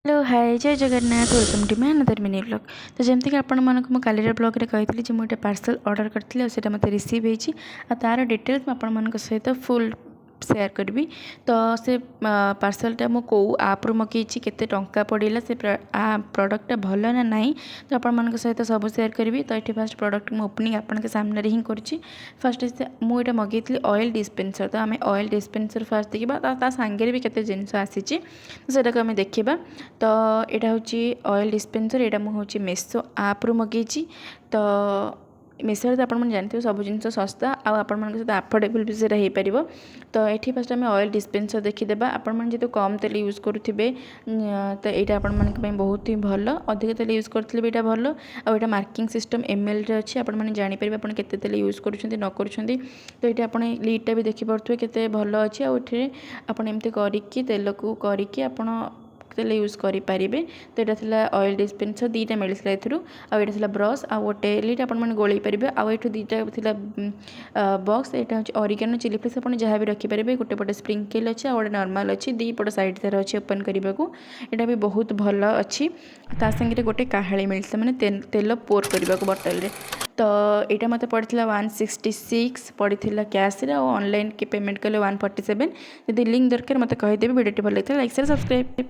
Hello hi जय Jagannath welcome to my another mini blog. तो जमती कि आपण मानक मु कालीर ब्लॉग रे कही जे मुझे पार्सल ऑर्डर करती से मत रिसीव होती तार डिटेल्स आपण सहित फुल सेयार करी। तो से पार्सलटा मु कौ आप्रु मकई केते टंका पड़ा से प्रोडक्टा भल ना नहीं तो आपण सहित सब सेयार करी। तो ये फास्ट प्रोडक्ट मु ओपनिंग आपण के सामने हिं करुँची। फास्ट मुझे मगेली ऑयल डिस्पेंसर। तो आम ऑयल डिस्पेंसर फास्ट देखा सांगे भी केते जिनस आसी तो आम देखा। तो यहाँ हूँ ऑयल डिस्पेंसर यहाँ मुझे मेसो आप्रु मगेई। तो मेसो तो आप जानते सब जिन सस्ता आपण सहित अफोर्डेबल भी से पार। तो ये फास्ट आम ऑयल डिस्पेंसर देखीदे आपण जो कम तेल यूज करुवे तो यहाँ आपण बहुत ही भल अधिक तेल यूज करेंगे यहाँ भल आटा मार्किंग सिस्टम एमएल अच्छी आपने जापर आप केते तेल यूज कर। तो ये आप लीडटा भी देखिपे केते भल अच्छी आपमती करके तेल को करके आपण तेल यूज करेंगे। तो यहाँ थी ऑयल डिस्पेंसर दीटा मिलता एथर आटा ब्रश आ गोटे लीड आप गोल पारे आउ दीटा थी बॉक्स यहाँ हूँ ऑरिगेनो चिली फ्लेक्स आप जहाँ भी रखिपारे गोटे पटे स्प्रिंकल अच्छे गोटे नॉर्मल अच्छी दी पट साइड तार अच्छी ओपन करने को यहाँ भी बहुत भल अच्छी। ता सागे गोटे काहाली मिलता मैंने तेल पोर करने को बटल रे। तो यहाँ मत पड़ा 166 पड़ा कैश रे ऑनलाइन के पेमेंट कले 147। यदि लिंक दरकार मत कहीदेवी वीडियो भल लगे लाइक शेयर सब्सक्राइब।